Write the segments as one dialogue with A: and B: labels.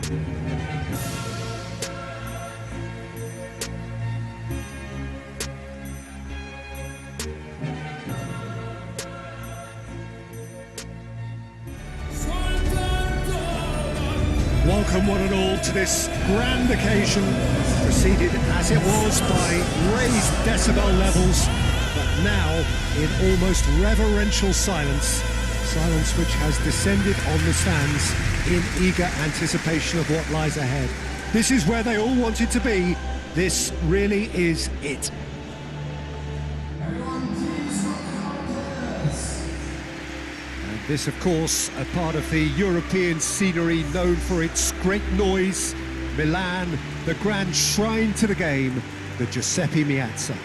A: Welcome one and all to this grand occasion, preceded as it was by raised decibel levels, but now in almost reverential silence, silence which has descended on the stands in eager anticipation of what lies ahead. This is where they all wanted to be. This really is it. This, of course, a part of the European scenery known for its great noise. Milan, the grand shrine to the game, the Giuseppe Meazza.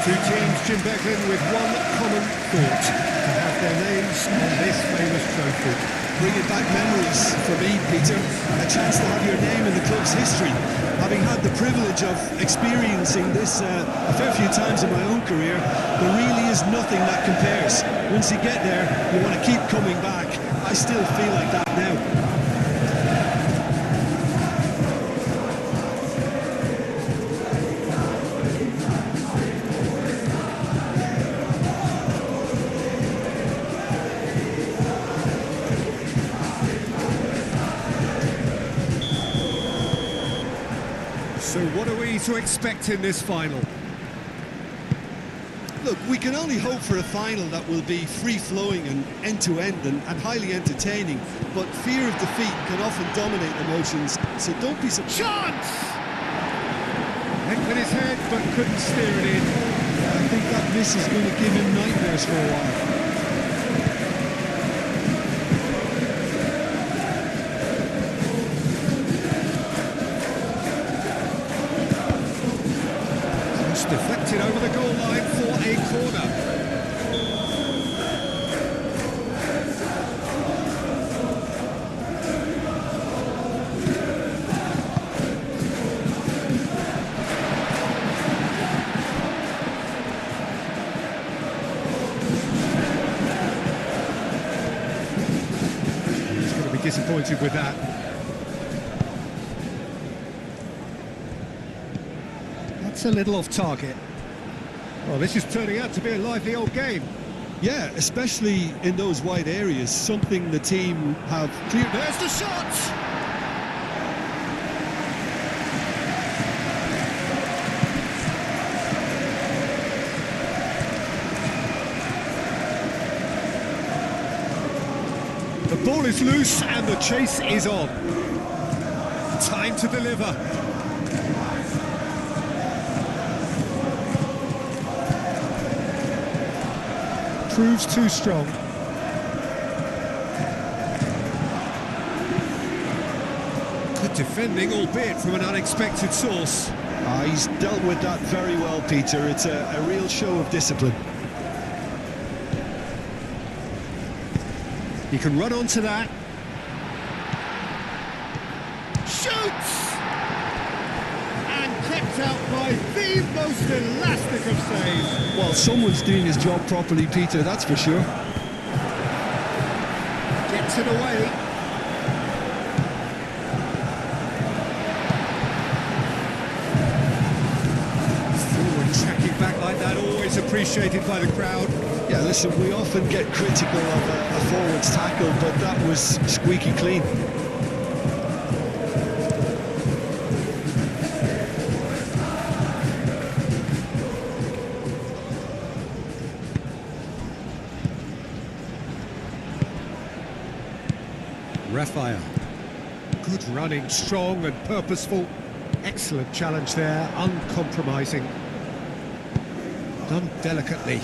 A: Two teams, Jim Beglin, with one common thought: to have their names on this famous trophy.
B: Bringing back memories for me, Peter. A chance to have your name in the club's history. Having had the privilege of experiencing this a fair few times in my own career, there really is nothing that compares. Once you get there, you want to keep coming back. I still feel like that now.
A: So what are we to expect in this final?
B: Look, we can only hope for a final that will be free-flowing and end-to-end and highly entertaining, but fear of defeat can often dominate emotions, so don't be surprised.
A: Chance! Hit with his head, but couldn't steer it in.
B: I think that miss is going to give him nightmares for a while.
A: Deflected over the goal line for a corner. He's going to be disappointed with that. A little off target. Well, this is turning out to be a lively old game.
B: Yeah, especially in those wide areas, something the team have cleared.
A: There's the shot! The ball is loose and the chase is on. Time to deliver. Proves too strong. Good defending, albeit from an unexpected source.
B: He's dealt with that very well, Peter. It's a real show of discipline.
A: He can run onto that. Shoots! And kept out by the most elastic of saves.
B: Well, someone's doing his job properly, Peter, that's for sure.
A: Gets it away. Forward tracking back like that, always appreciated by the crowd.
B: Yeah, listen, we often get critical of a forward's tackle, but that was squeaky clean.
A: Raphael. Good running, strong and purposeful. Excellent challenge there, uncompromising. Done delicately.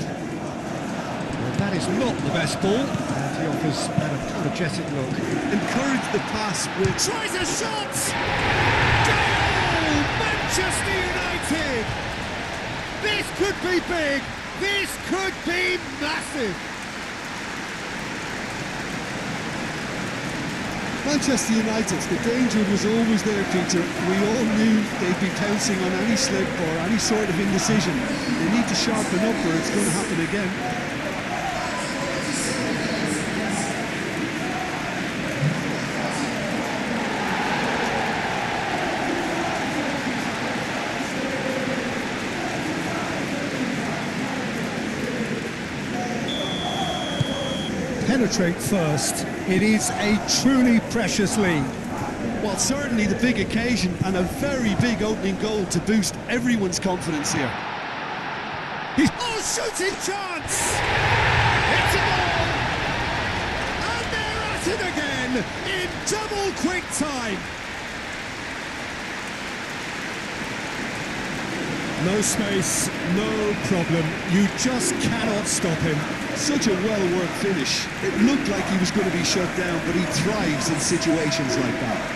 A: Well, that is not the best ball, and he offers an apologetic look.
B: Encourage the pass with...
A: Tries a shot! Goal! Manchester United! This could be big! This could be massive!
B: Manchester United, the danger was always there, Peter. We all knew they'd be pouncing on any slip or any sort of indecision. They need to sharpen up or it's going to happen again.
A: Penetrate first. It is a truly precious lead.
B: Well, certainly the big occasion and a very big opening goal to boost everyone's confidence here.
A: Shooting chance! It's a goal! And they're at it again in double quick time. No space, no problem. You just cannot stop him.
B: Such a well-worked finish. It looked like he was going to be shut down, but he thrives in situations like that.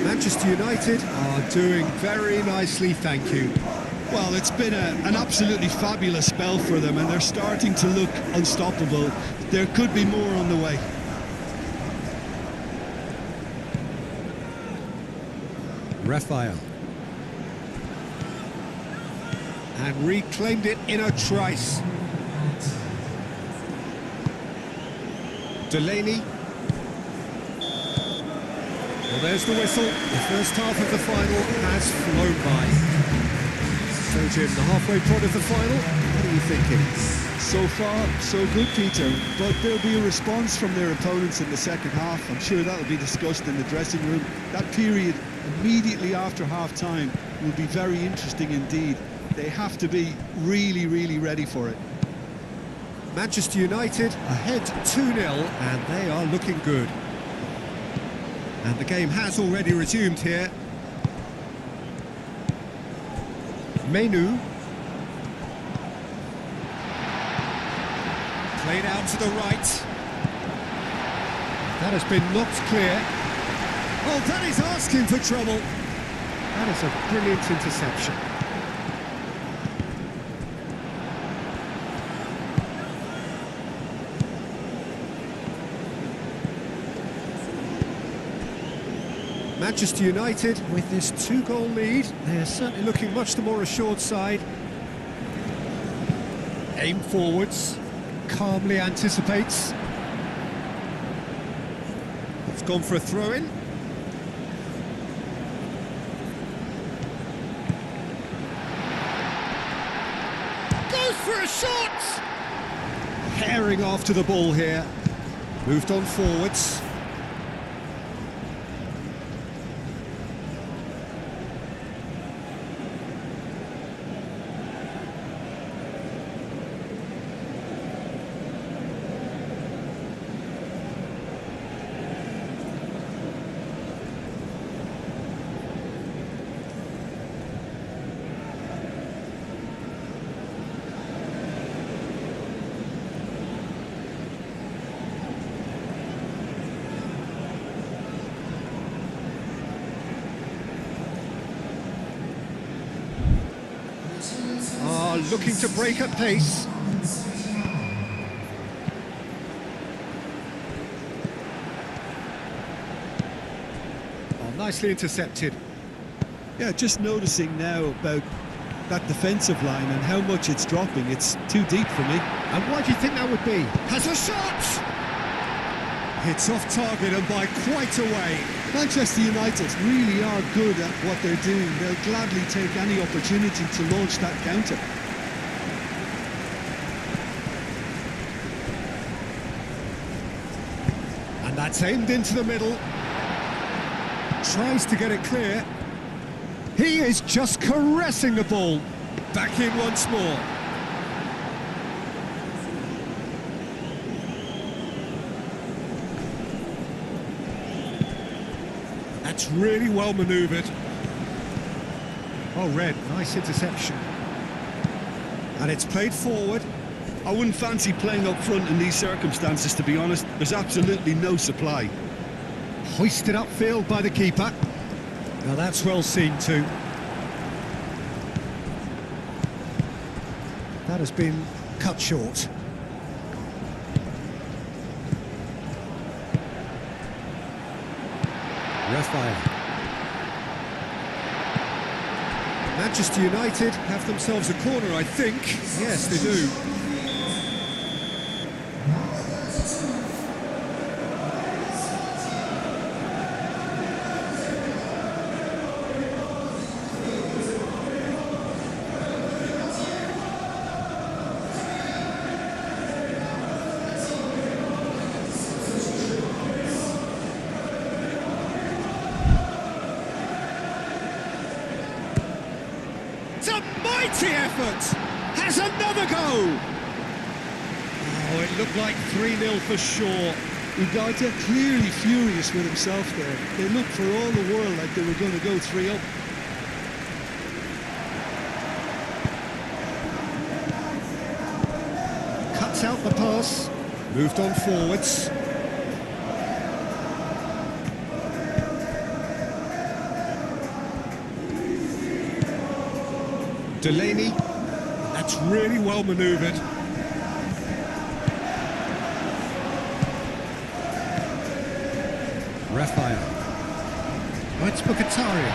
A: Manchester United are doing very nicely, thank you.
B: Well, it's been an absolutely fabulous spell for them, and they're starting to look unstoppable. There could be more on the way.
A: Raphael. And reclaimed it in a trice. Delaney. Well, there's the whistle. The first half of the final has flown by. So, Jim, the halfway point of the final, what are you thinking?
B: So far, so good, Peter. But there'll be a response from their opponents in the second half. I'm sure that'll be discussed in the dressing room. That period immediately after half-time will be very interesting indeed. They have to be really, really ready for it.
A: Manchester United ahead 2-0, and they are looking good. And the game has already resumed here. Menu. Played out to the right. That has been knocked clear. Oh, that is asking for trouble. That is a brilliant interception. Manchester United, with this 2-goal lead, they're certainly looking much the more assured side. Aim forwards, calmly anticipates. It's gone for a throw-in. Goes for a shot! Herring after the ball here. Moved on forwards. Looking to break at pace. Oh, nicely intercepted.
B: Yeah, just noticing now about that defensive line and how much it's dropping. It's too deep for me.
A: And why do you think that would be? Has a shot! It's off target and by quite a way.
B: Manchester United really are good at what they're doing. They'll gladly take any opportunity to launch that counter.
A: And that's aimed into the middle. Tries to get it clear. He is just caressing the ball. Back in once more. That's really well manoeuvred. Oh, Red, nice interception. And it's played forward.
B: I wouldn't fancy playing up front in these circumstances, to be honest. There's absolutely no supply.
A: Hoisted upfield by the keeper. Now that's well seen too. That has been cut short. Raphael. Manchester United have themselves a corner, I think. Yes, they do. It's a mighty effort! Has another go! Oh, it looked like 3-0 for sure.
B: Ugarte clearly furious with himself there. They looked for all the world like they were going to go 3-up.
A: Cuts out the pass. Moved on forwards. Delaney, that's really well manoeuvred. Raphael. Oh, it's Mkhitaryan.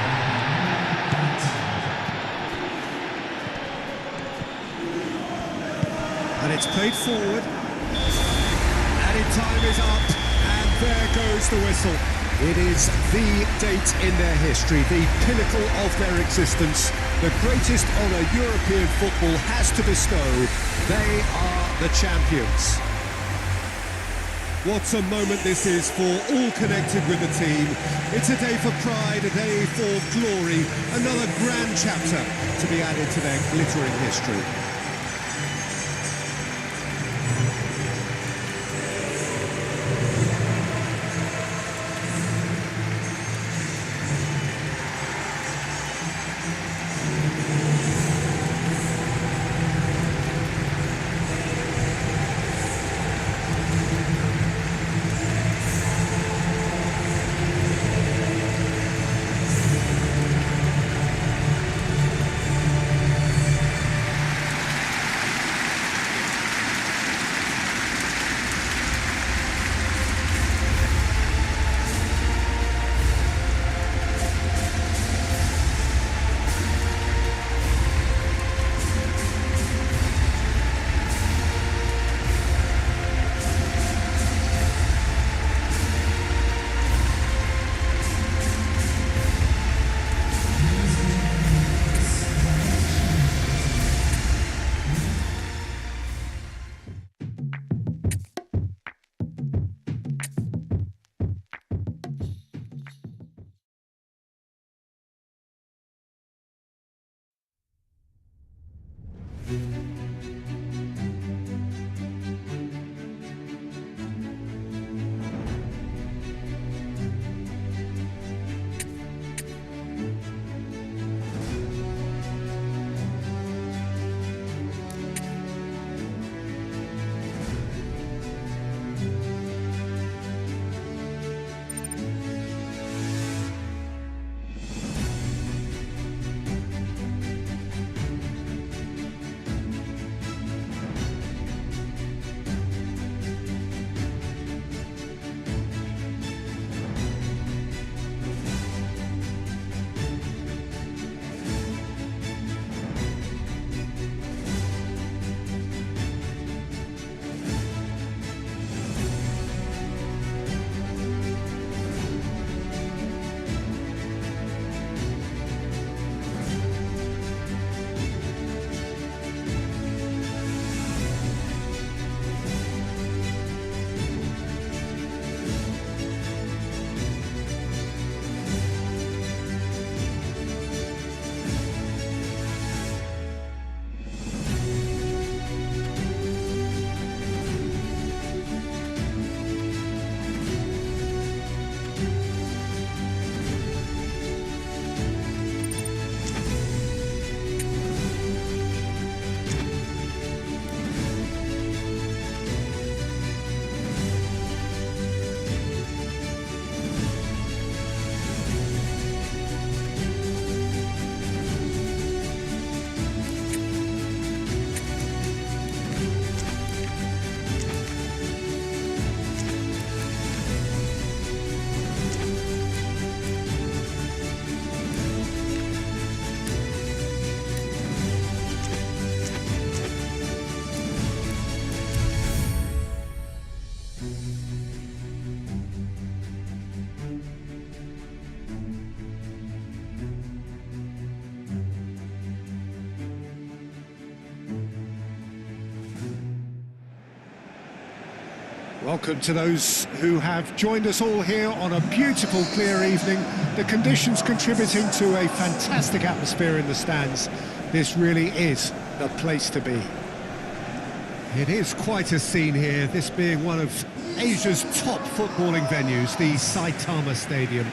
A: And it's played forward. Added time is up, and there goes the whistle. It is the date in their history, the pinnacle of their existence. The greatest honour European football has to bestow. They are the champions. What a moment this is for all connected with the team. It's a day for pride, a day for glory, another grand chapter to be added to their glittering history. Welcome to those who have joined us all here on a beautiful, clear evening. The conditions contributing to a fantastic atmosphere in the stands. This really is the place to be. It is quite a scene here, this being one of Asia's top footballing venues, the Saitama Stadium.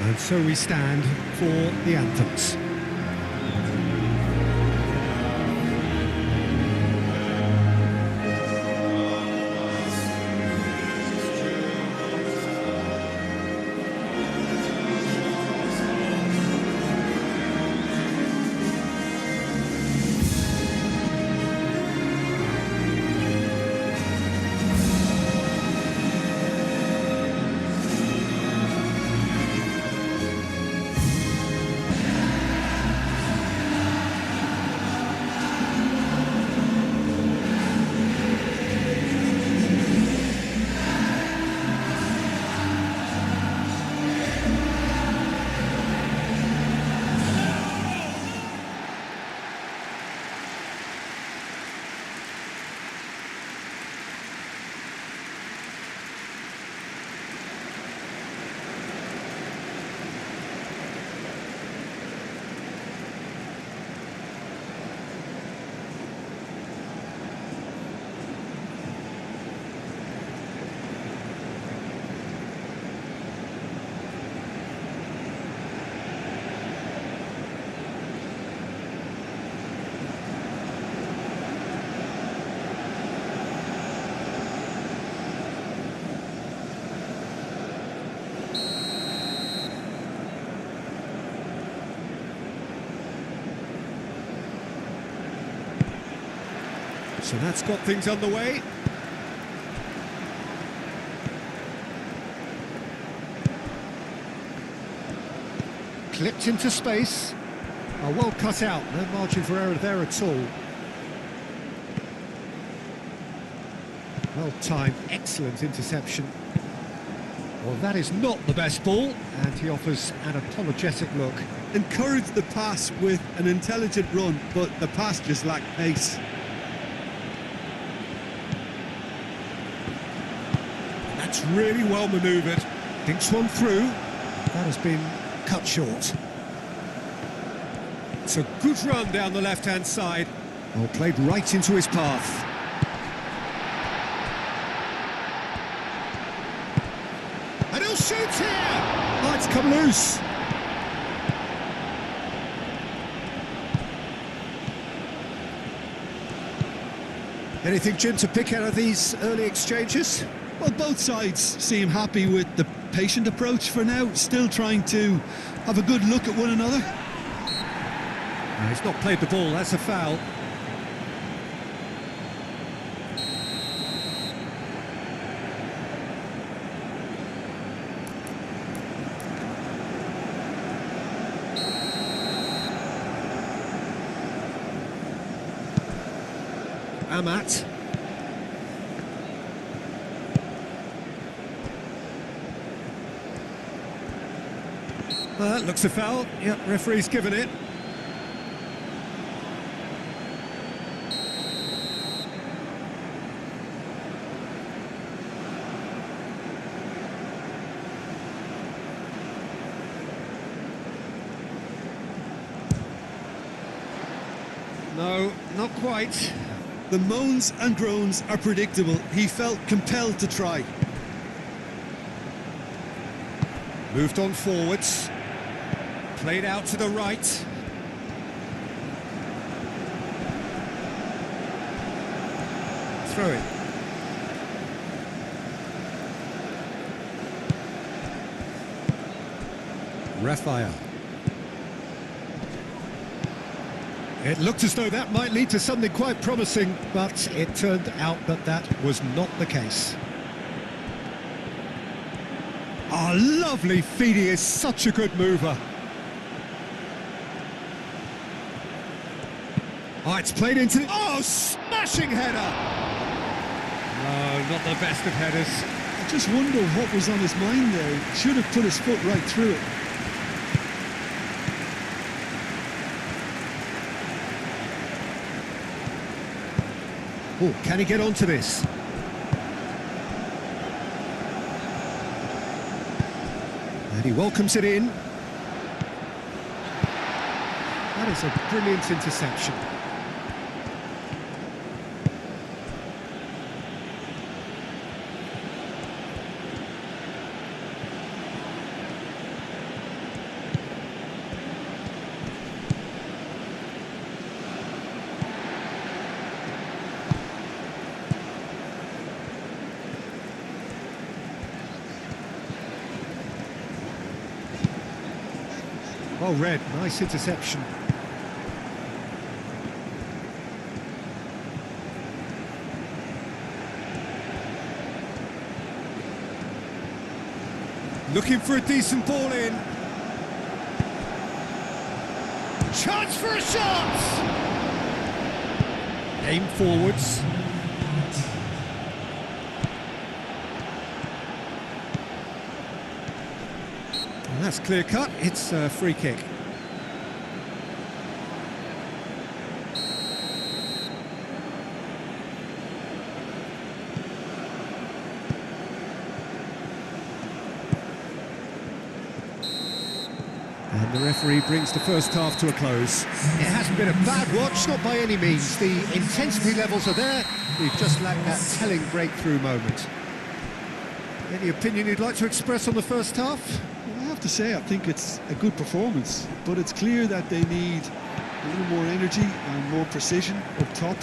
A: And so we stand for the anthems. So that's got things underway. Clipped into space. Oh, well cut out, no margin for error there at all. Well timed, excellent interception. Well, that is not the best ball, and he offers an apologetic look.
B: Encouraged the pass with an intelligent run, but the pass just lacked pace.
A: That's really well manoeuvred. Thinks one through. That has been cut short. It's a good run down the left-hand side. Well, played right into his path. And he'll shoot here! Oh, it's come loose. Anything, Jim, to pick out of these early exchanges?
B: Well, both sides seem happy with the patient approach for now, still trying to have a good look at one another.
A: No, he's not played the ball, that's a foul. Amat. That looks a foul. Yep, referee's given it. No, not quite.
B: The moans and groans are predictable. He felt compelled to try.
A: Moved on forwards. Played out to the right. Throw it. Raphael. It looked as though that might lead to something quite promising, but it turned out that that was not the case. Oh, lovely feed, he is such a good mover. Oh, it's played into the... Oh, smashing header! No, not the best of headers.
B: I just wonder what was on his mind there. He should have put his foot right through it.
A: Oh, can he get onto this? And he welcomes it in. That is a brilliant interception. Oh, Red, nice interception. Looking for a decent ball in. Chance for a shot! Aim forwards. And that's clear cut, it's a free kick. And the referee brings the first half to a close. It hasn't been a bad watch, not by any means. The intensity levels are there. We've just lacked that telling breakthrough moment. Any opinion you'd like to express on the first half?
B: Well, I have to say, I think it's a good performance, but it's clear that they need a little more energy and more precision up top.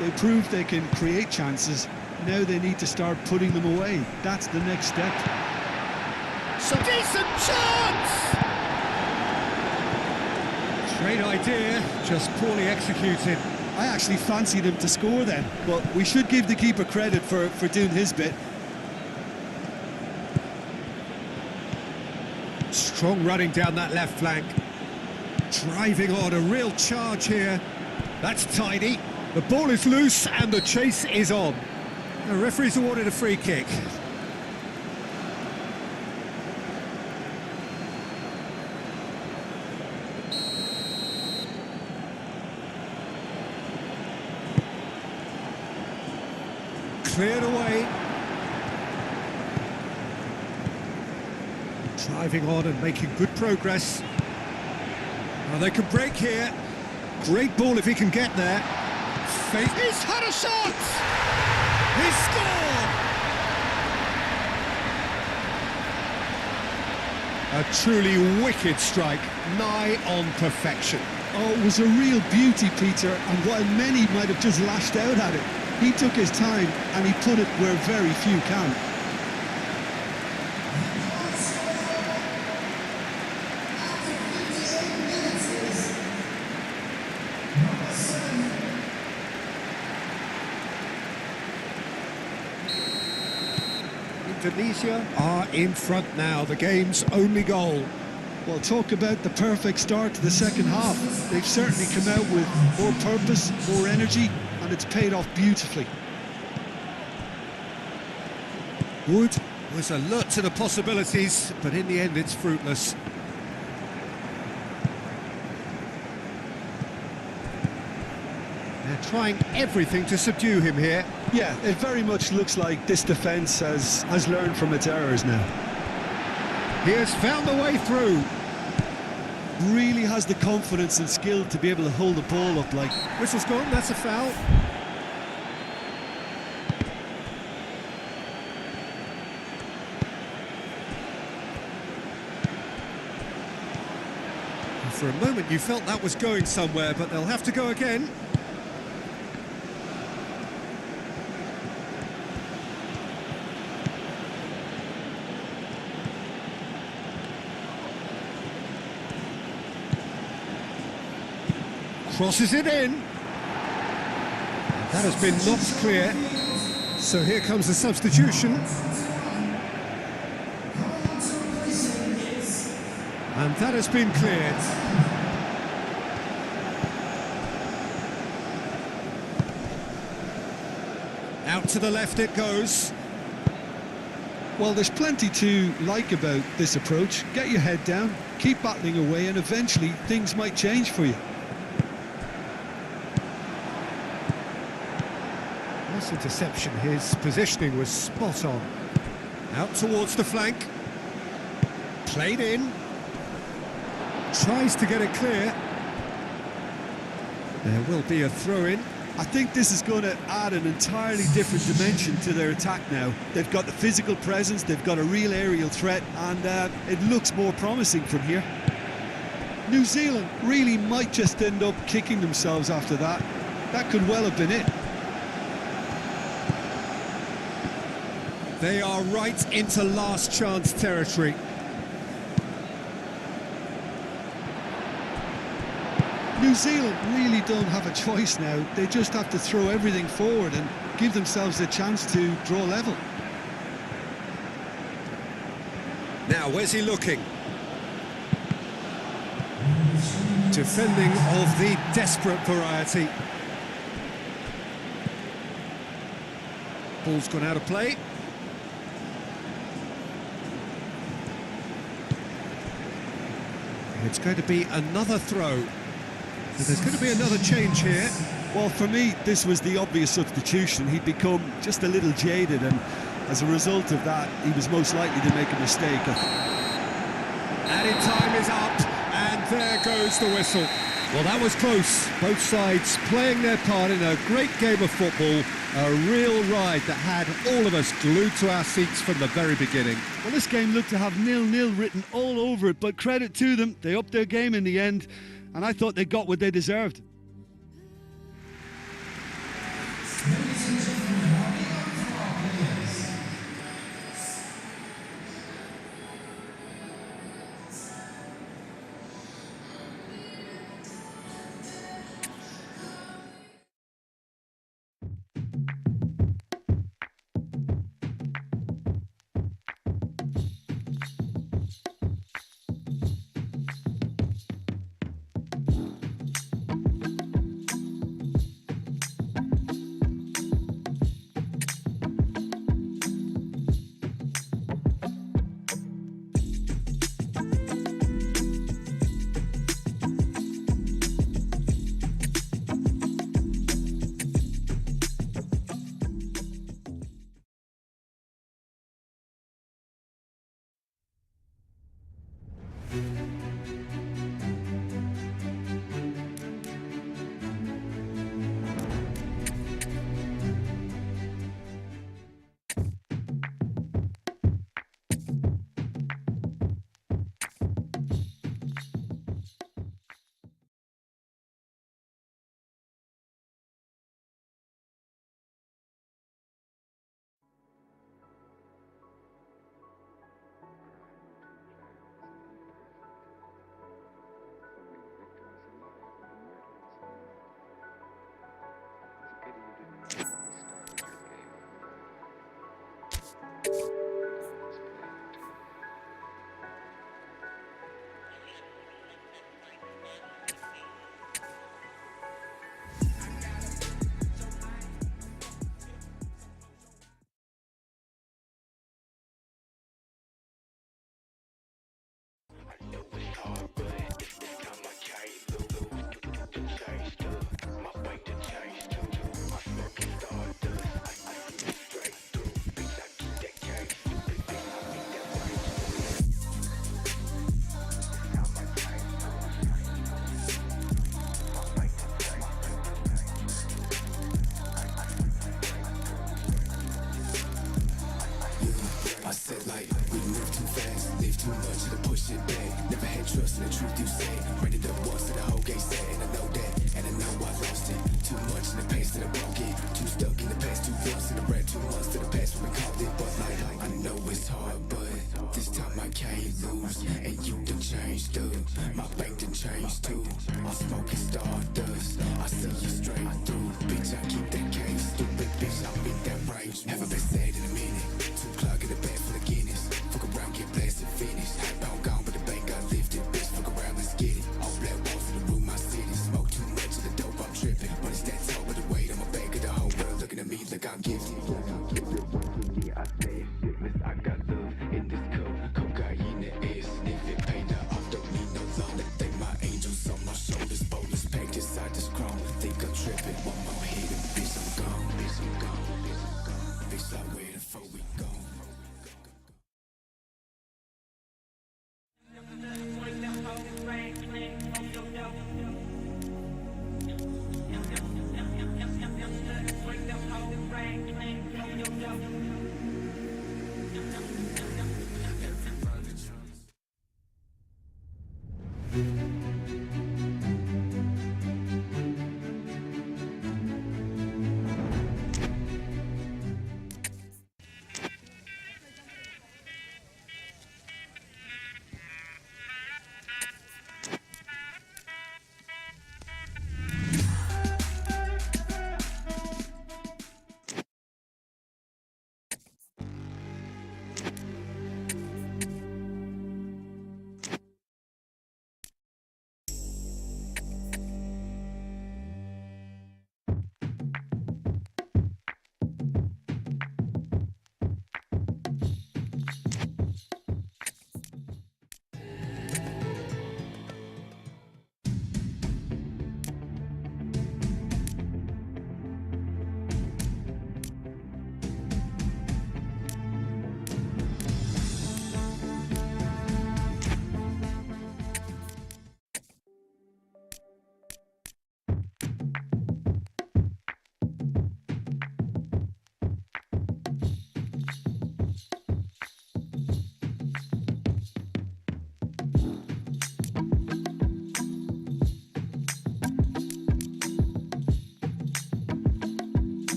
B: They proved they can create chances. Now they need to start putting them away. That's the next step.
A: Some decent chance! Great idea, just poorly executed.
B: I actually fancied him to score then, but we should give the keeper credit for doing his bit.
A: Strong running down that left flank. Driving on, a real charge here. That's tidy. The ball is loose and the chase is on. The referee's awarded a free kick. Cleared away. Driving on and making good progress. Well, they can break here. Great ball if he can get there. He's had a shot! He's scored! A truly wicked strike, nigh on perfection.
B: Oh, it was a real beauty, Peter, and while many might have just lashed out at it, he took his time and he put it where very few can.
A: Indonesia are in front now, the game's only goal.
B: Well, talk about the perfect start to the second half. They've certainly come out with more purpose, more energy, and it's paid off beautifully.
A: Wood was alert to the possibilities, but in the end it's fruitless. They're trying everything to subdue him here.
B: Yeah, it very much looks like this defence has learned from its errors now.
A: He has found the way through.
B: Really has the confidence and skill to be able to hold the ball up like...
A: Whistle's gone, that's a foul. For a moment you felt that was going somewhere, but they'll have to go again. Crosses it in. That has been knocked clear. So here comes the substitution. And that has been cleared. Out to the left it goes.
B: Well, there's plenty to like about this approach. Get your head down, keep battling away, and eventually things might change for you.
A: Nice interception. His positioning was spot on. Out towards the flank. Played in. Tries to get it clear. There will be a throw-in.
B: I think this is going to add an entirely different dimension to their attack now. They've got the physical presence, they've got a real aerial threat, and it looks more promising from here. New Zealand really might just end up kicking themselves after that. That could well have been it.
A: They are right into last chance territory.
B: New Zealand really don't have a choice now. They just have to throw everything forward and give themselves a chance to draw level.
A: Now, where's he looking? Defending of the desperate variety. Ball's gone out of play. It's going to be another throw. So there's going to be another change here.
B: Well, for me, this was the obvious substitution. He'd become just a little jaded, and as a result of that, he was most likely to make a mistake.
A: Added time is up, and there goes the whistle. Well, that was close. Both sides playing their part in a great game of football. A real ride that had all of us glued to our seats from the very beginning.
B: Well, this game looked to have 0-0 written all over it, but credit to them, they upped their game in the end, and I thought they got what they deserved.
C: too much to push it back. Never had trust in the truth you say. Ready to once to the whole game set, and I know that, and I know I lost it. Too much in the past that I broke it. Too stuck in the past, 2 months in the red, 2 months to the past when we called it. But like I know it's hard, but this time I can't lose. And you done changed too. My bank done changed too. I'm smoking stardust. I see you straight through. Bitch, I keep that case. Stupid bitch, I'll beat that range. Haven't been sad in a minute. 2 o'clock in the bed for the Guinness. Fuck around, get blasted, finish. Outbound gone, but the bank got lifted. Bitch, fuck around, let's get it. All black walls in the room, my city. Smoke too much of the dope, I'm tripping. But it's that tall, but the weight on my back of the whole world looking at me like I'm gifted. Yeah, I say it's sickness. I got the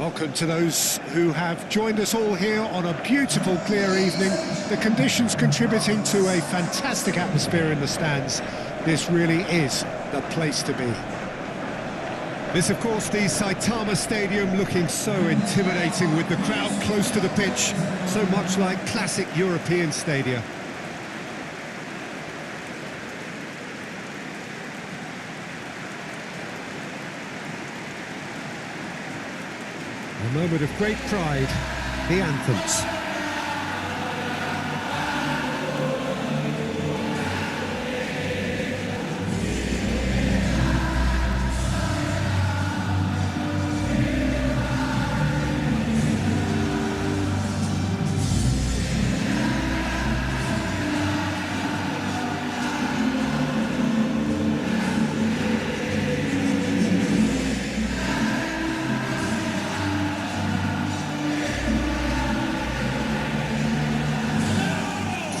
A: Welcome to those who have joined us all here on a beautiful, clear evening. The conditions contributing to a fantastic atmosphere in the stands. This really is the place to be. This, of course, the Saitama Stadium, looking so intimidating with the crowd close to the pitch, so much like classic European stadia. A moment of great pride, the anthems.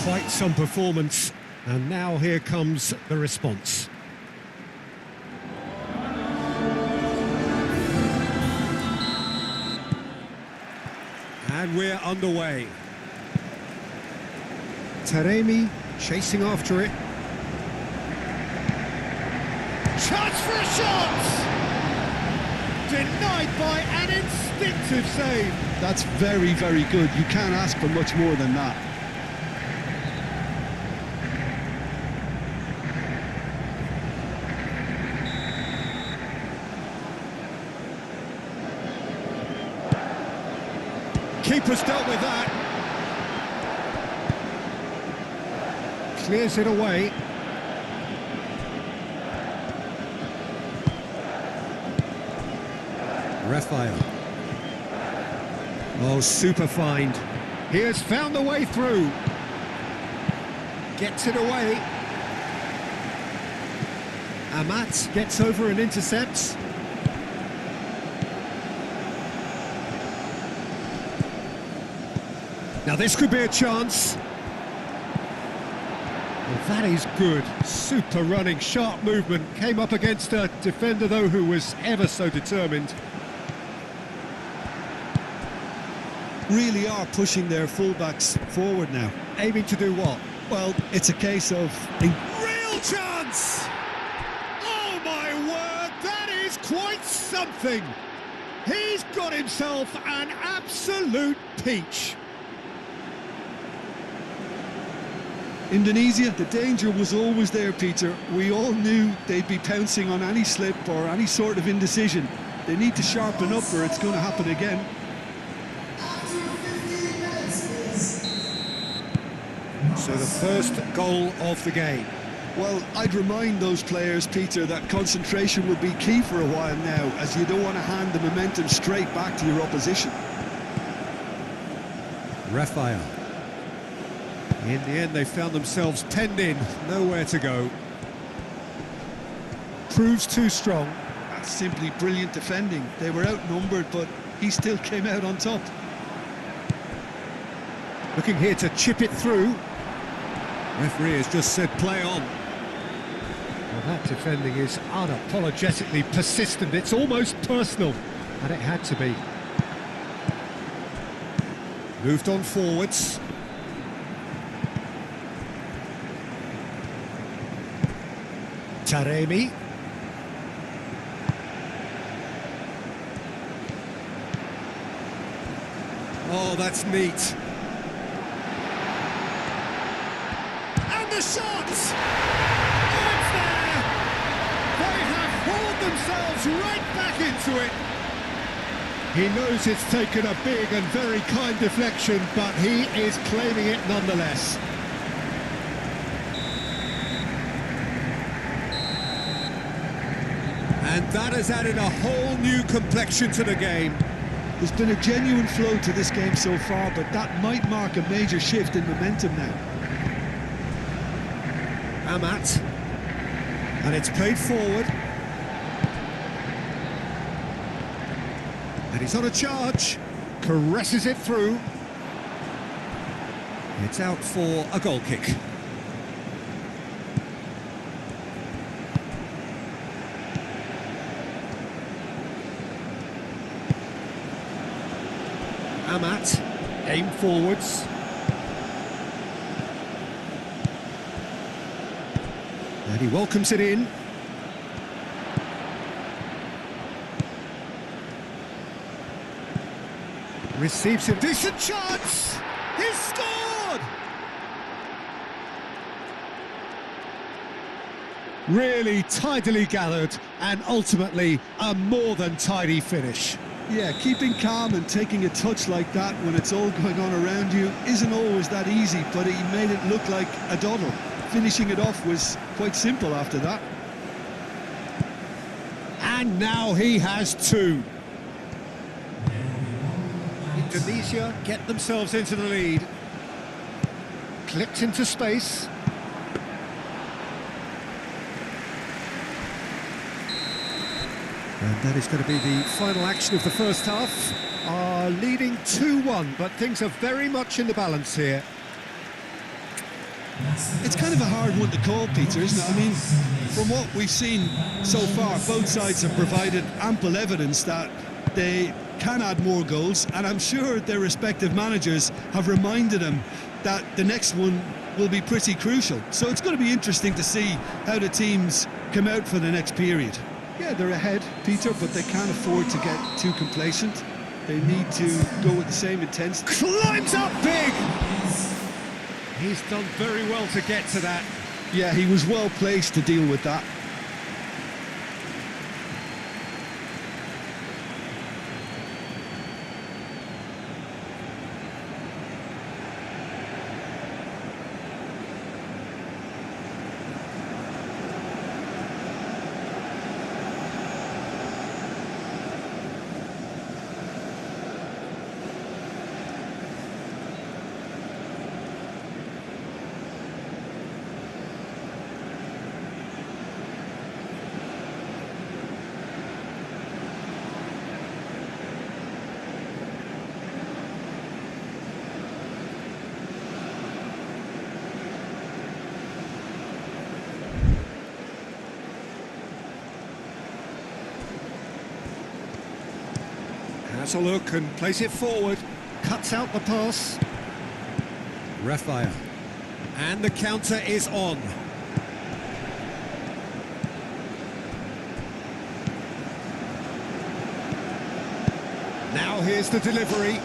A: Quite some performance, and now here comes the response. And we're underway. Taremi chasing after it. Chance for a shot! Denied by an instinctive save.
B: That's very, very good. You can't ask for much more than that.
A: Keeper's dealt with that. Clears it away. Raphael. Oh, super find. He has found the way through. Gets it away. Amat gets over and intercepts. Now this could be a chance. Well, that is good. Super running, sharp movement. Came up against a defender, though, who was ever so determined.
B: Really are pushing their fullbacks forward now.
A: Aiming to do what?
B: Well, it's a case of...
A: Real chance! Oh, my word, that is quite something. He's got himself an absolute peach.
B: Indonesia, the danger was always there, Peter. We all knew they'd be pouncing on any slip or any sort of indecision. They need to sharpen up or it's going to happen again.
A: So the first goal of the game.
B: Well, I'd remind those players, Peter, that concentration will be key for a while now, as you don't want to hand the momentum straight back to your opposition.
A: Raphael. In the end, they found themselves penned in, nowhere to go. Proves too strong.
B: That's simply brilliant defending. They were outnumbered, but he still came out on top.
A: Looking here to chip it through. Referee has just said play on. Well, that defending is unapologetically persistent. It's almost personal, and it had to be. Moved on forwards. Taremi. Oh, that's neat. And the shot! It's there! They have hauled themselves right back into it. He knows it's taken a big and very kind deflection, but he is claiming it nonetheless. And that has added a whole new complexion to the game.
B: There's been a genuine flow to this game so far, but that might mark a major shift in momentum now.
A: Amat. And it's played forward. And he's on a charge. Caresses it through. It's out for a goal kick. forwards. And he welcomes it in. Receives a decent chance. He's scored! Really tidily gathered and ultimately a more than tidy finish.
B: Yeah, keeping calm and taking a touch like that when it's all going on around you isn't always that easy, but he made it look like a doddle. Finishing it off was quite simple after that.
A: And now he has two. Indonesia get themselves into the lead. Clipped into space. And that is going to be the final action of the first half. Are leading 2-1, but things are very much in the balance here.
B: It's kind of a hard one to call, Peter, isn't it? I mean, from what we've seen so far, both sides have provided ample evidence that they can add more goals, and I'm sure their respective managers have reminded them that the next one will be pretty crucial. So it's going to be interesting to see how the teams come out for the next period. Yeah, they're ahead, Peter, but they can't afford to get too complacent. They need to go with the same intensity.
A: Climbs up big! He's done very well to get to that.
B: Yeah, he was well placed to deal with that.
A: Has a look and plays it forward. Cuts out the pass. Rafael. And the counter is on. Now here's the delivery.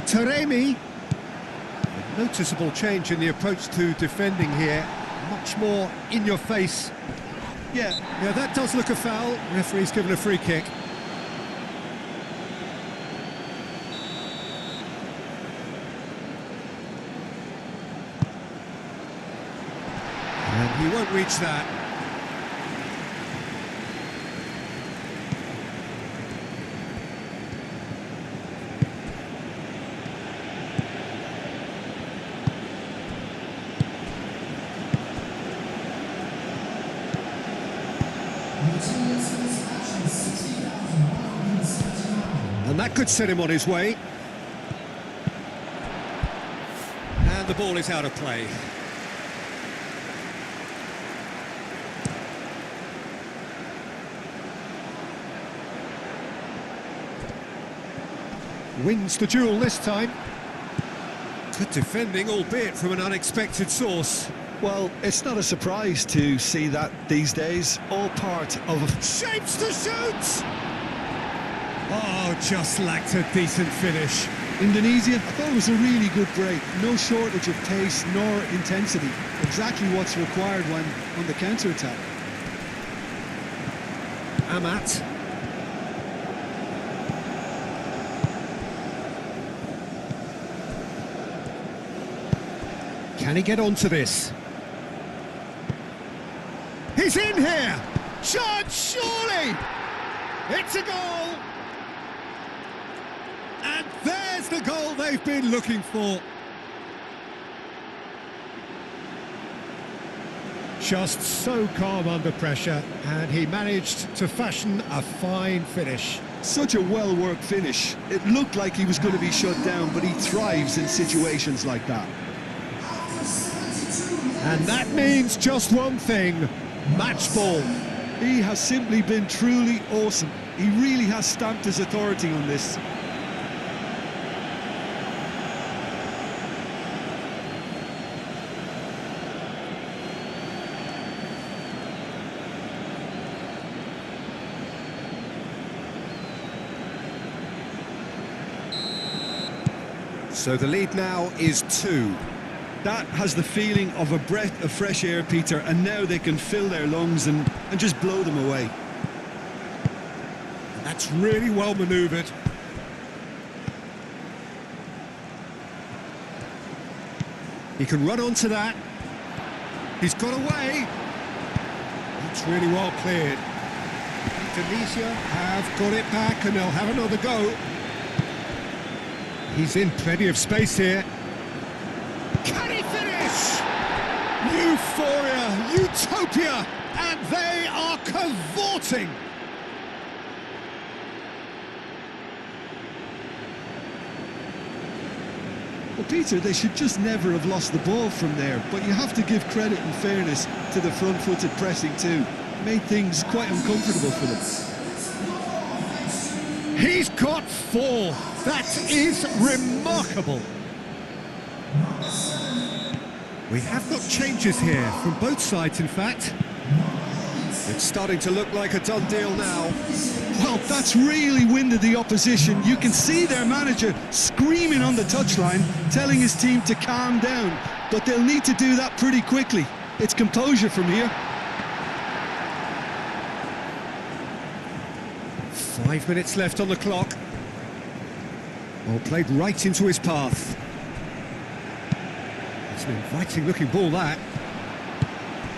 A: Taremi. Noticeable change in the approach to defending here. Much more in your face. Yeah, that does look a foul. Referee's given a free kick. And he won't reach that. And that could set him on his way. And the ball is out of play. Wins the duel this time. Good defending, albeit from an unexpected source.
B: Well, it's not a surprise to see that these days. All part of a...
A: Shapes to shoot! Oh, just lacked a decent finish.
B: Indonesia, I thought it was a really good break. No shortage of pace nor intensity. Exactly what's required when on the counter-attack.
A: Amat. Can he get onto this? He's in here! Chance, surely! It's a goal! And there's the goal they've been looking for. Just so calm under pressure, and he managed to fashion a fine finish.
B: Such a well-worked finish. It looked like he was going to be shut down, but he thrives in situations like that.
D: After 72
A: And that means just one thing, match ball.
B: He has simply been truly awesome. He really has stamped his authority on this.
A: So the lead now is 2.
B: That has the feeling of a breath of fresh air, Peter, and now they can fill their lungs and just blow them away.
A: That's really well manoeuvred. He can run onto that. He's got away. That's really well cleared. Tunisia have got it back and they'll have another go. He's in plenty of space here. Can he finish? Euphoria, utopia, and they are cavorting.
B: Well, Peter, they should just never have lost the ball from there, but you have to give credit and fairness to the front-footed pressing too. Made things quite uncomfortable for them.
A: He's got 4. That is remarkable. We have got changes here from both sides, in fact. It's starting to look like a done deal now.
B: Well, that's really winded the opposition. You can see their manager screaming on the touchline, telling his team to calm down, but they'll need to do that pretty quickly. It's composure from here.
A: 5 minutes left on the clock. Well, played right into his path. It's an inviting looking ball, that.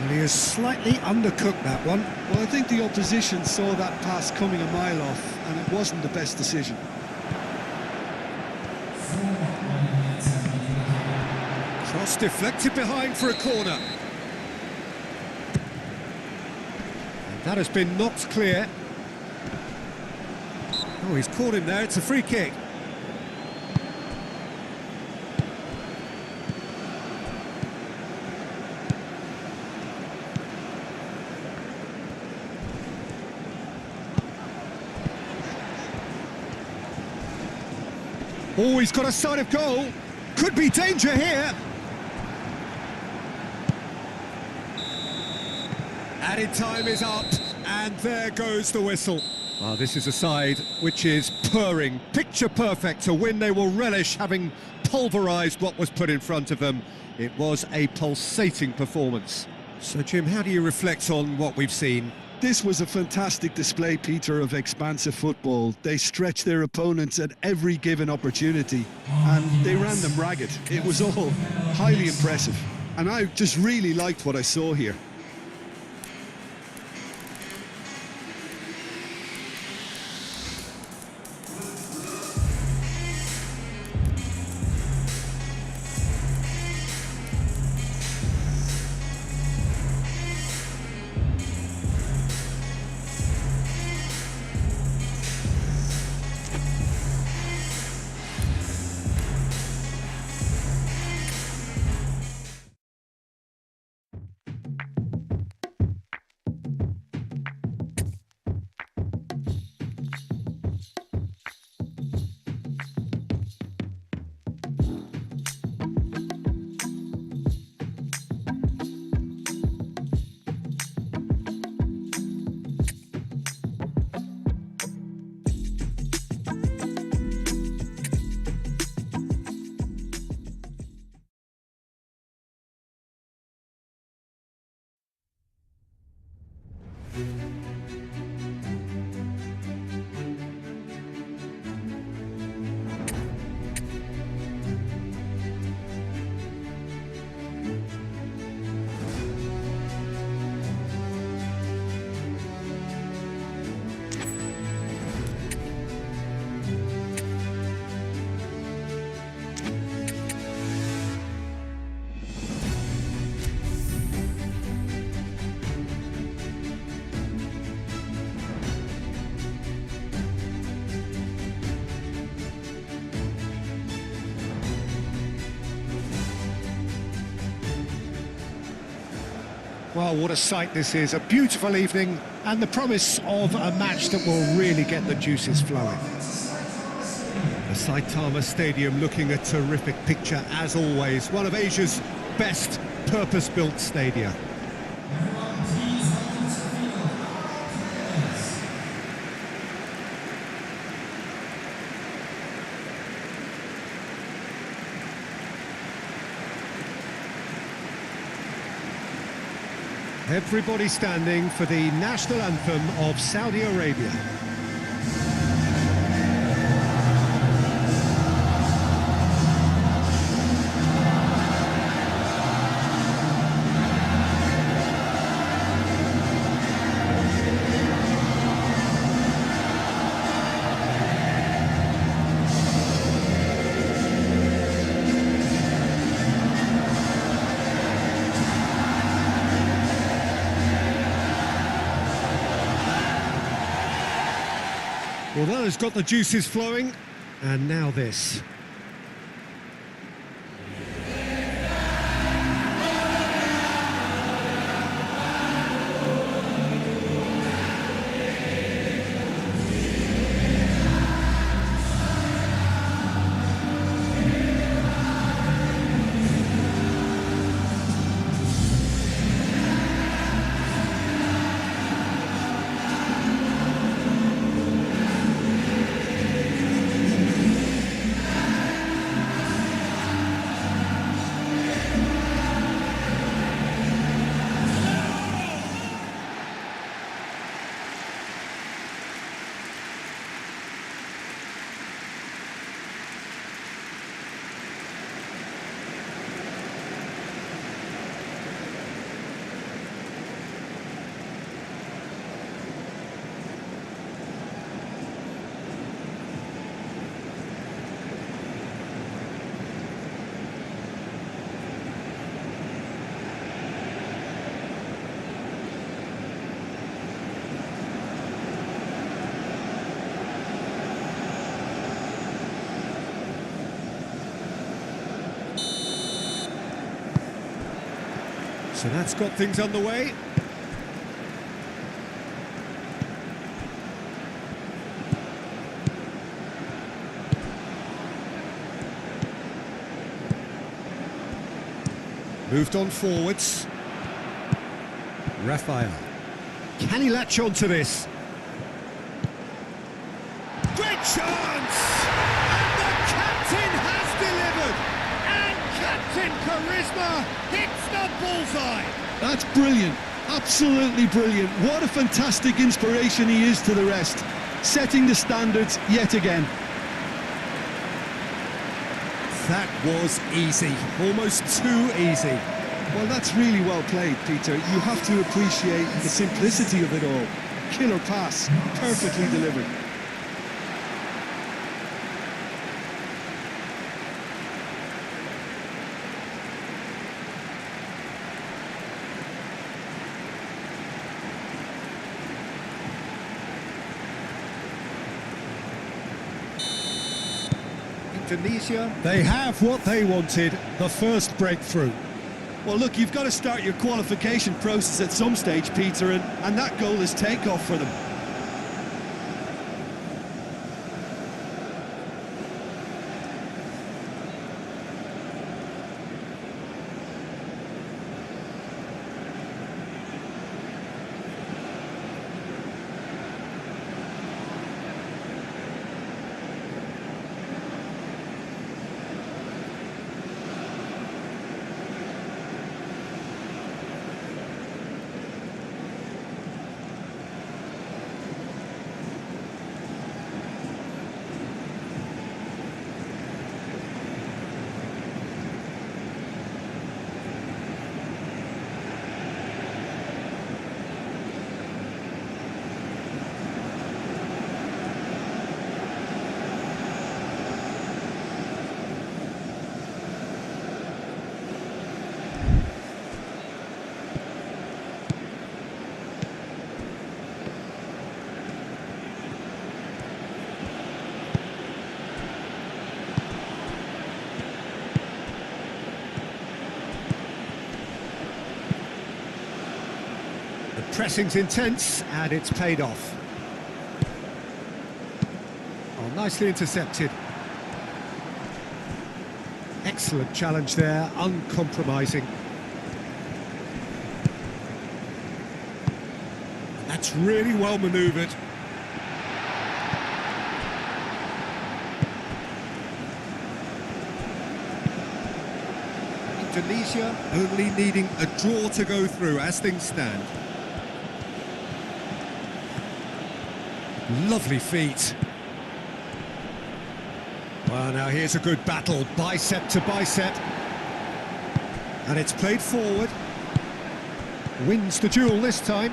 A: And he has slightly undercooked that one.
B: Well, I think the opposition saw that pass coming a mile off, and it wasn't the best decision.
A: Cross deflected behind for a corner. And that has been knocked clear. Oh, he's caught him there, it's a free kick. Oh, he's got a sight of goal. Could be danger here. Added time is up, and there goes the whistle. Well, this is a side which is purring, picture perfect. To win, they will relish having pulverised what was put in front of them. It was a pulsating performance. So, Jim, how do you reflect on what we've seen?
B: This was a fantastic display, Peter, of expansive football. They stretched their opponents at every given opportunity, and they ran them ragged. It was all highly impressive, and I just really liked what I saw here.
A: Well, what a sight this is. A beautiful evening and the promise of a match that will really get the juices flowing. The Saitama Stadium looking a terrific picture as always. One of Asia's best purpose-built stadia. Everybody standing for the national anthem of Saudi Arabia. Well, that has got the juices flowing, and now this. So that's got things underway. Moved on forwards. Rafael. Can he latch on to this? Great chance! And the captain has delivered! And Captain Charisma hits the bullseye!
B: That's brilliant, absolutely brilliant. What a fantastic inspiration he is to the rest, setting the standards yet again.
A: That was easy, almost too easy.
B: Well, that's really well played, Peter. You have to appreciate the simplicity of it all. Killer pass, perfectly delivered.
A: Indonesia, they have what they wanted, the first breakthrough.
B: Well, look, you've got to start your qualification process at some stage, Peter, and that goal is takeoff for them.
A: Pressing's intense, and it's paid off. Oh, nicely intercepted. Excellent challenge there, uncompromising. That's really well manoeuvred. Indonesia only needing a draw to go through as things stand. Lovely feet. Well, now here's a good battle, bicep to bicep. And it's played forward. Wins the duel this time.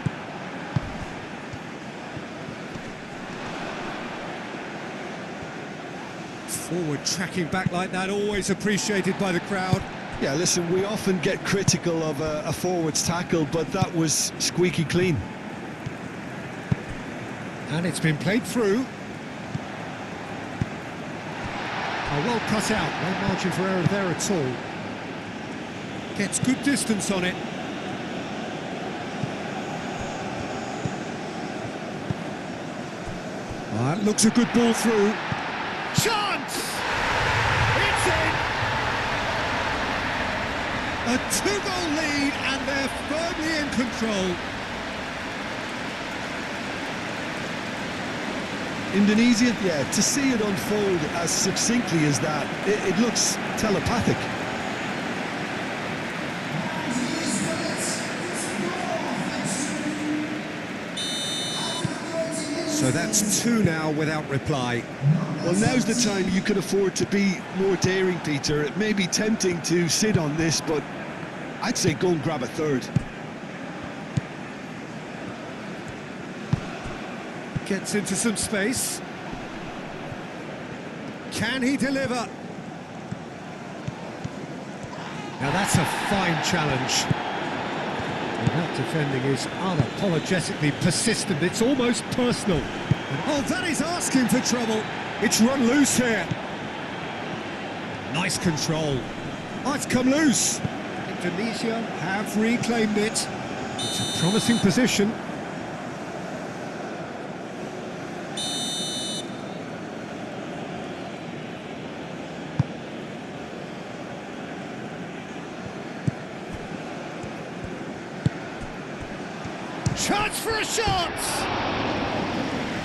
A: Forward tracking back like that, always appreciated by the crowd.
B: Yeah, listen, we often get critical of a forward's tackle, but that was squeaky clean.
A: And it's been played through. Oh, well cut out, no margin for error there at all. Gets good distance on it. That looks a good ball through. Chance! It's in! A two-goal lead, and they're firmly in control.
B: Indonesia, yeah, to see it unfold as succinctly as that, it looks telepathic.
A: So that's two now without reply.
B: Well, now's the time you can afford to be more daring, Peter. It may be tempting to sit on this, but I'd say go and grab a third.
A: Gets into some space. Can he deliver? Now that's a fine challenge. And that defending is unapologetically persistent. It's almost personal. And, oh, that is asking for trouble. It's run loose here. Nice control. Oh, it's come loose. Indonesia have reclaimed it. It's a promising position. Chance for a shot!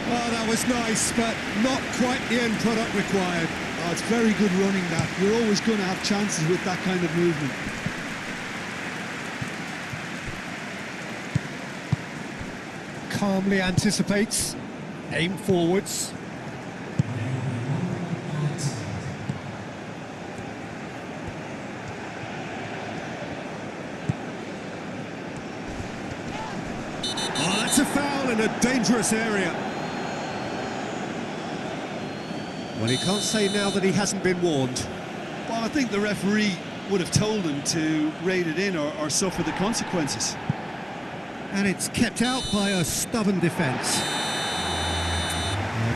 A: Oh, that was nice, but not quite the end product required.
B: Oh, it's very good running, that. You're always going to have chances with that kind of movement.
A: Calmly anticipates. Aim forwards. Oh, that's a foul in a dangerous area. Well, he can't say now that he hasn't been warned.
B: Well, I think the referee would have told him to rate it in or suffer the consequences.
A: And it's kept out by a stubborn defence.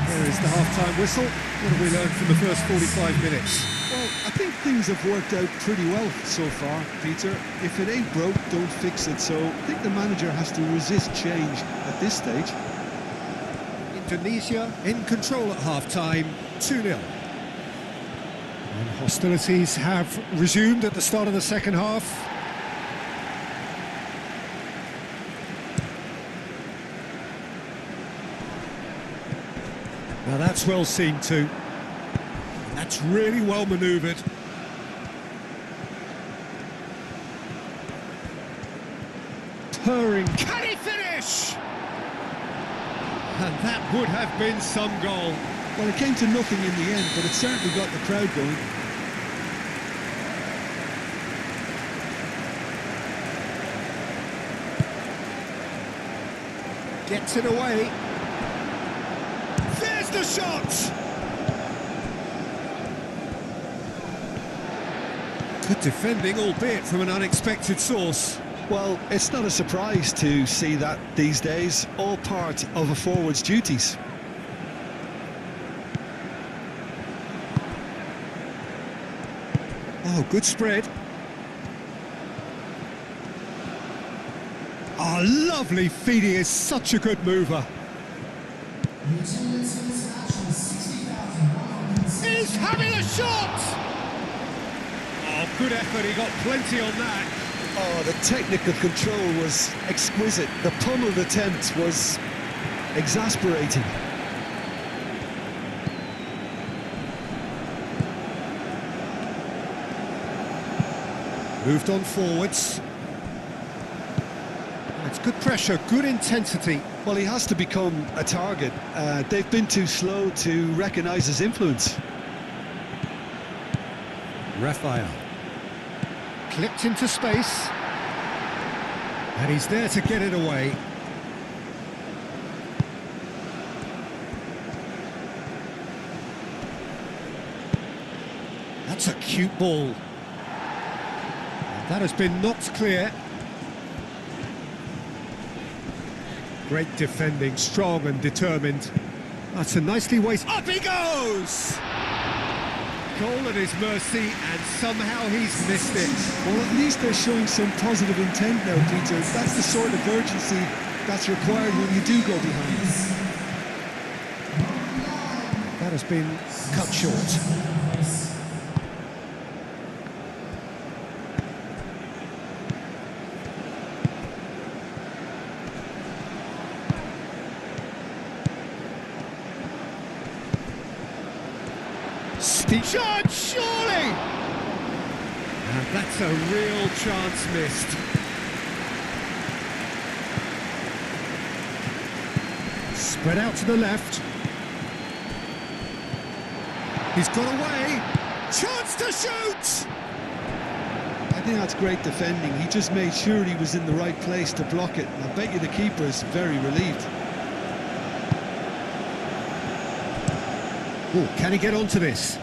A: Here is the half-time whistle. What have we learned from the first 45 minutes?
B: Well, I think things have worked out pretty well so far, Peter. If it ain't broke, don't fix it. So I think the manager has to resist change at this stage.
A: Indonesia in control at half-time, 2-0. And hostilities have resumed at the start of the second half. Now that's well seen too. That's really well manoeuvred. Purring. Can he finish? And that would have been some goal.
B: Well, it came to nothing in the end, but it certainly got the crowd going.
A: Gets it away. There's the shot! Good defending, albeit from an unexpected source.
B: Well, it's not a surprise to see that these days, all part of a forward's duties.
A: Oh, good spread. Oh, Oh, lovely feeding, is such a good mover. He's having a shot! Oh, good effort, he got plenty on that.
B: Oh, the technical control was exquisite. The pummeled attempt was exasperating.
A: Moved on forwards. It's good pressure, good intensity.
B: Well, he has to become a target. They've been too slow to recognise his influence.
A: Raphael. Clipped into space. And he's there to get it away. That's a cute ball. And that has been knocked clear. Great defending, strong and determined. That's a nicely wasted... Up he goes! Goal at his mercy, and somehow he's missed it.
B: Well, at least they're showing some positive intent now, Peter. That's the sort of urgency that's required when you do go behind.
A: That has been cut short. Steep shot, surely! And that's a real chance missed. Spread out to the left. He's got away. Chance to shoot!
B: I think that's great defending. He just made sure he was in the right place to block it. I bet you the keeper is very relieved.
A: Oh, can he get onto this?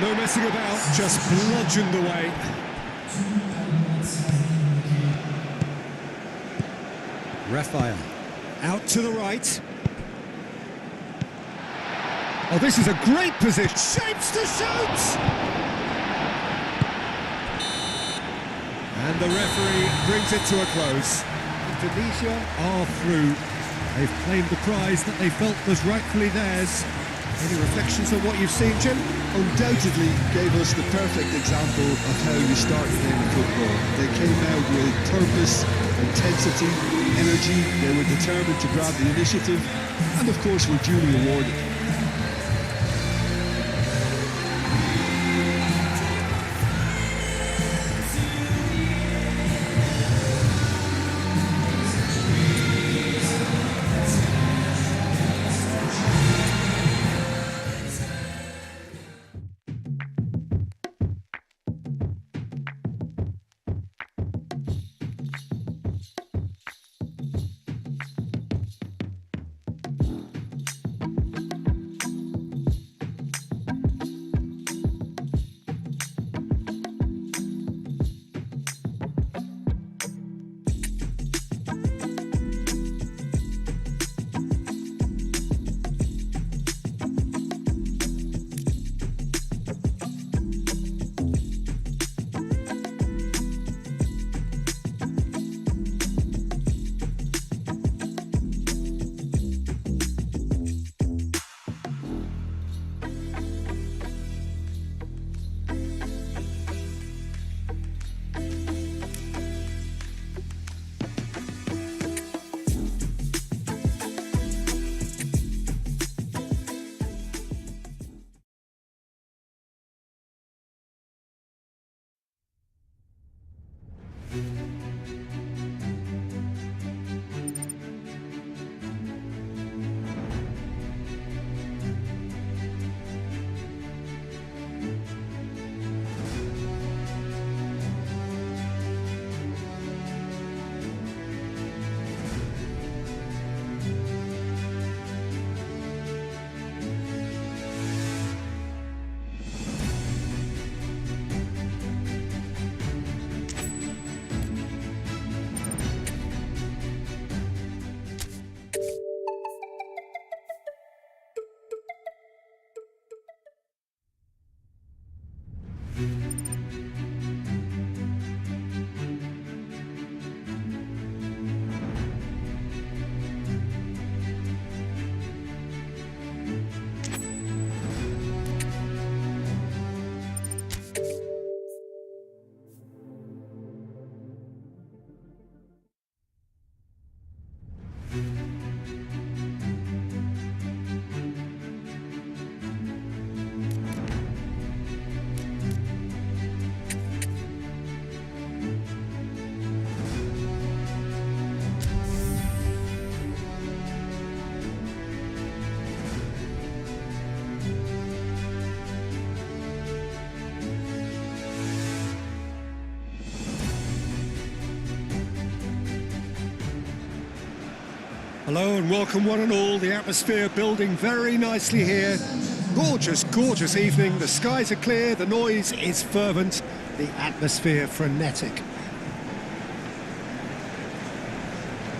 A: No messing about, just bludgeoned away. Raphael, out to the right. Oh, this is a great position. Shapes to shoot! And the referee brings it to a close. Indonesia are through. They've claimed the prize that they felt was rightfully theirs. Any reflections on what you've seen, Jim?
B: Undoubtedly gave us the perfect example of how you start a game of football. They came out with purpose, intensity, energy. They were determined to grab the initiative, and of course were duly awarded.
A: Hello and welcome one and all. The atmosphere building very nicely here. Gorgeous, gorgeous evening. The skies are clear, the noise is fervent, the atmosphere frenetic.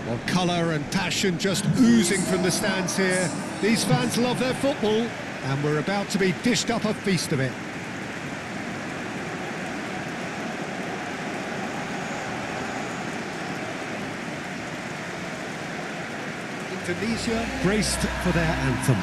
A: Well, colour and passion just oozing from the stands here. These fans love their football, and we're about to be dished up a feast of it. Indonesia braced for their anthem.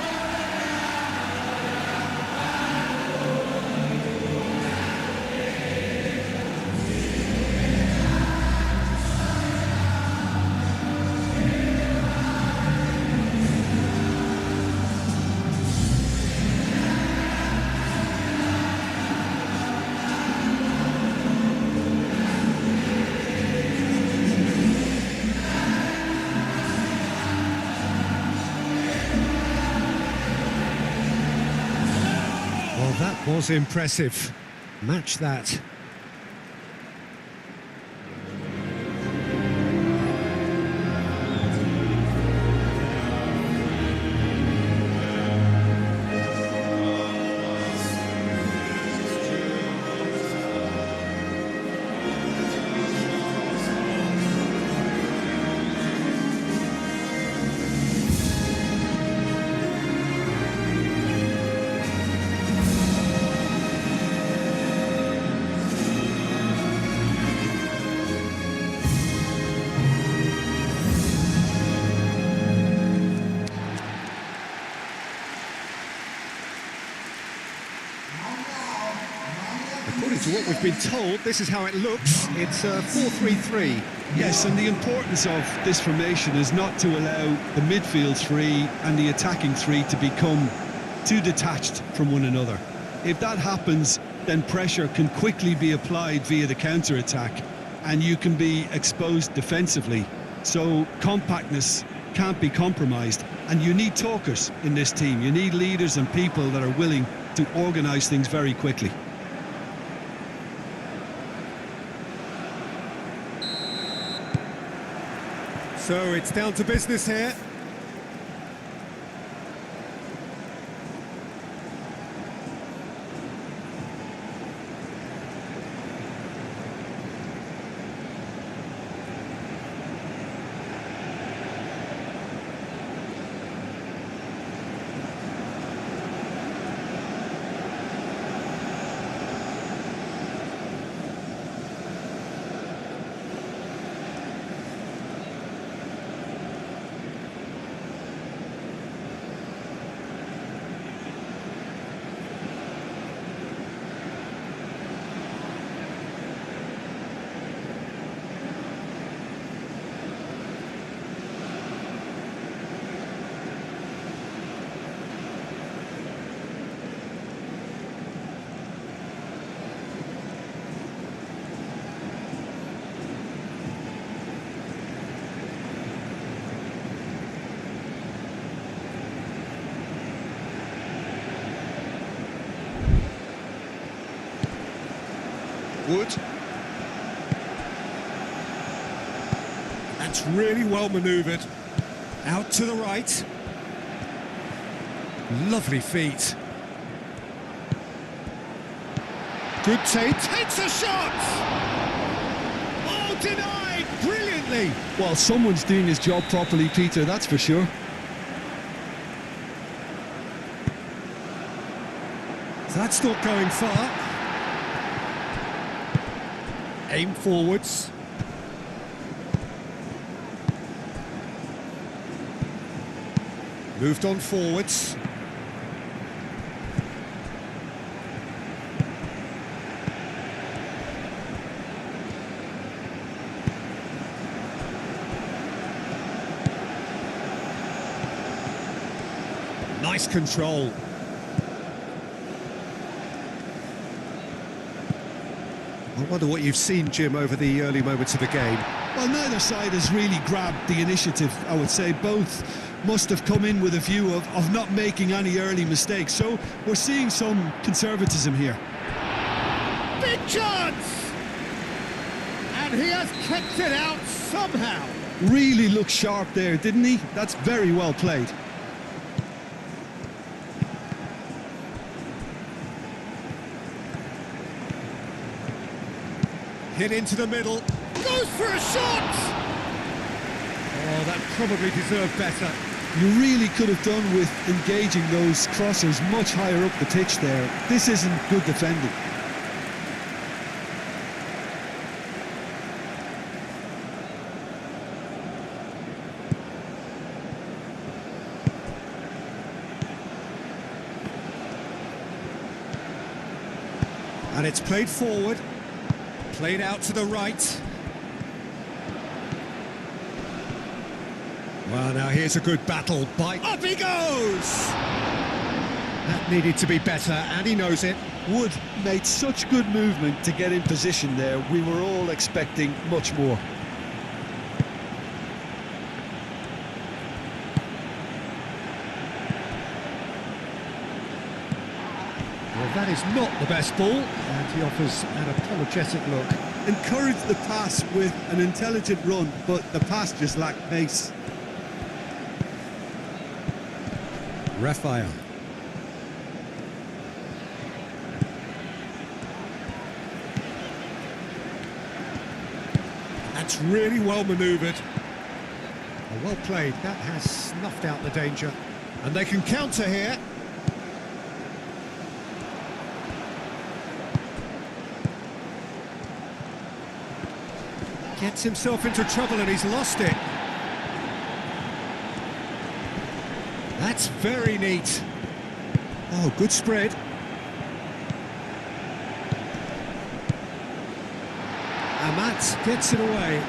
A: Well, that was impressive. Match that. According to what we've been told, this is how it looks. It's 4-3-3.
B: Yes, and the importance of this formation is not to allow the midfield three and the attacking three to become too detached from one another. If that happens, then pressure can quickly be applied via the counter-attack, and you can be exposed defensively. So compactness can't be compromised, and you need talkers in this team. You need leaders and people that are willing to organise things very quickly.
A: So it's down to business here. Wood. That's really well manoeuvred. Out to the right. Lovely feet. Good take. Takes a shot! Oh, denied! Brilliantly!
B: Well, someone's doing his job properly, Peter, that's for sure.
A: That's not going far. Aim forwards. Moved on forwards. Nice control. I wonder what you've seen, Jim, over the early moments of the game.
B: Well, neither side has really grabbed the initiative, I would say. Both must have come in with a view of not making any early mistakes. So we're seeing some conservatism here.
A: Big chance! And he has kept it out somehow.
B: Really looked sharp there, didn't he? That's very well played.
A: Hit into the middle. Goes for a shot! Oh, that probably deserved better.
B: You really could have done with engaging those crossers much higher up the pitch there. This isn't good defending.
A: And it's played forward. Played out to the right. Well, now here's a good battle by... Up he goes! That needed to be better, and he knows it.
B: Wood made such good movement to get in position there. We were all expecting much more.
A: Well, that is not the best ball, and he offers an apologetic look.
B: Encouraged the pass with an intelligent run, but the pass just lacked pace.
A: Raphael. That's really well manoeuvred. Well played. That has snuffed out the danger. And they can counter here. Gets himself into trouble and he's lost it. That's very neat. Oh, good spread. Amat gets it away.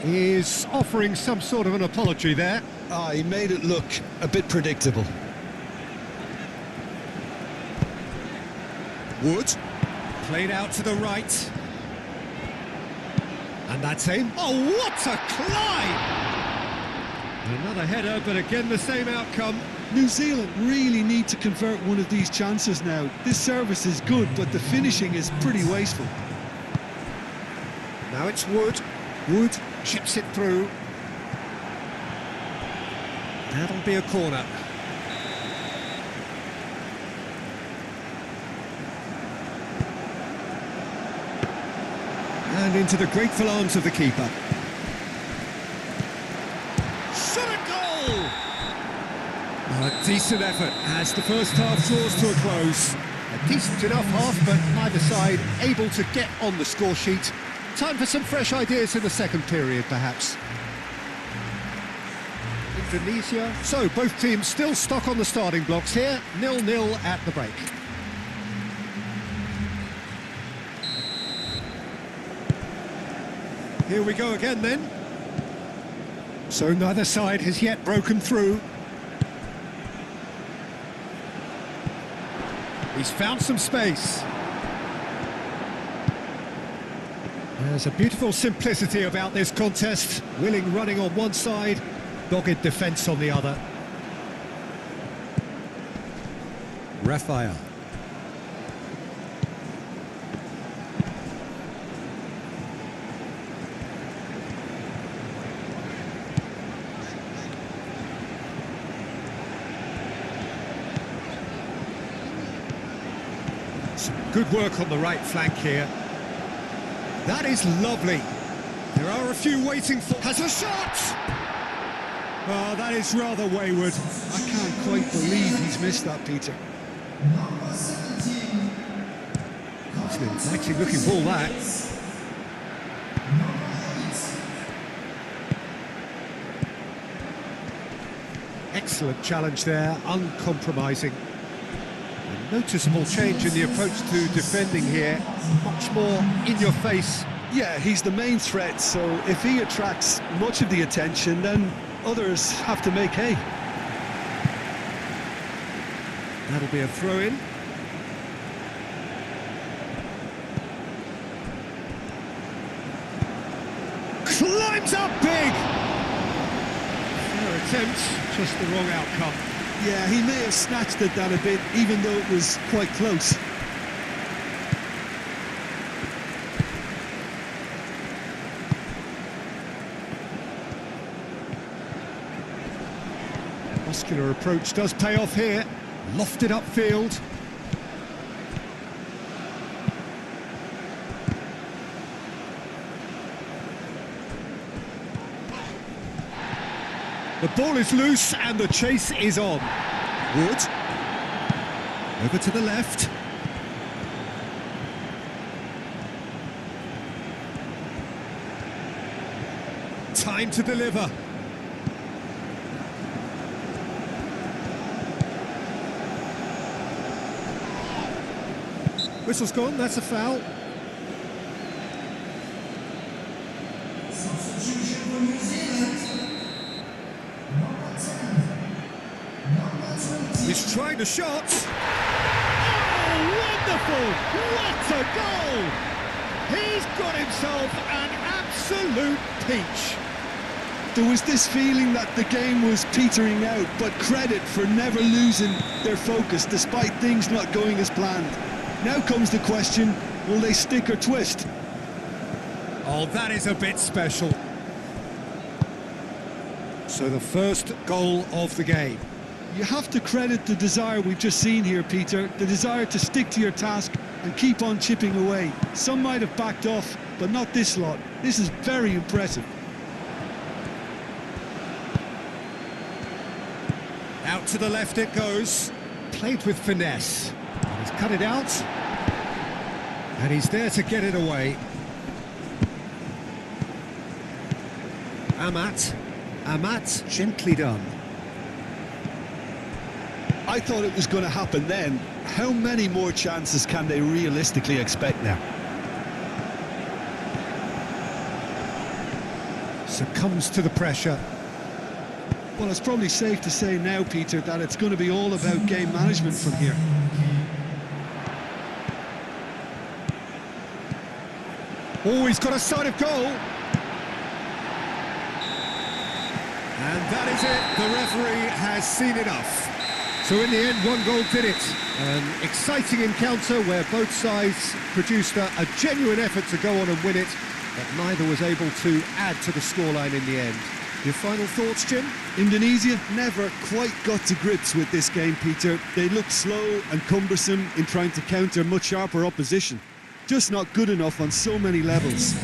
A: He's offering some sort of an apology there.
B: He made it look a bit predictable.
A: Wood. Played out to the right. And that's him. Oh, what a climb! Another header, but again the same outcome.
B: New Zealand really need to convert one of these chances now. This service is good, but the finishing is pretty wasteful.
A: Now it's Wood. Wood chips it through. That'll be a corner. And into the grateful arms of the keeper. Shot a goal! A decent effort as the first half draws to a close. A decent enough half, but neither side able to get on the score sheet. Time for some fresh ideas in the second period, perhaps. Indonesia. So, both teams still stuck on the starting blocks here. 0-0 at the break. Here we go again then. So neither side has yet broken through. He's found some space. There's a beautiful simplicity about this contest. Willing running on one side, dogged defence on the other. Raphael. Some good work on the right flank here. That is lovely. There are a few waiting for... Has a shot! Oh, that is rather wayward.
B: I can't quite believe he's missed that, Peter.
A: It's an inviting looking ball, that. Excellent challenge there, uncompromising. A noticeable change in the approach to defending here. Much more in your face.
B: Yeah, he's the main threat, so if he attracts much of the attention, then others have to make hay.
A: That'll be a throw-in. Climbs up big! Fair attempt, just the wrong outcome.
B: Yeah, he may have snatched at that a bit, even though it was quite close.
A: Muscular approach does pay off here. Lofted upfield. The ball is loose and the chase is on. Wood. Over to the left. Time to deliver. Whistle's gone, that's a foul.
D: Substitution for New Zealand. Number 10. Number 20.
A: He's trying the shot. Oh, wonderful! What a goal! He's got himself an absolute peach.
B: There was this feeling that the game was petering out, but credit for never losing their focus despite things not going as planned. Now comes the question, will they stick or twist?
A: Oh, that is a bit special. So the first goal of the game.
B: You have to credit the desire we've just seen here, Peter, the desire to stick to your task and keep on chipping away. Some might have backed off, but not this lot. This is very impressive.
A: Out to the left it goes. Played with finesse. He's cut it out. And he's there to get it away. Amat, gently done.
B: I thought it was going to happen then. How many more chances can they realistically expect now?
A: Succumbs to the pressure.
B: Well, it's probably safe to say now, Peter, that it's going to be all about game management from here.
A: Oh, he's got a sight of goal. And that is it. The referee has seen enough. So in the end, one goal did it. An exciting encounter where both sides produced a genuine effort to go on and win it, but neither was able to add to the scoreline in the end. Your final thoughts, Jim?
B: Indonesia never quite got to grips with this game, Peter. They looked slow and cumbersome in trying to counter much sharper opposition. Just not good enough on so many levels.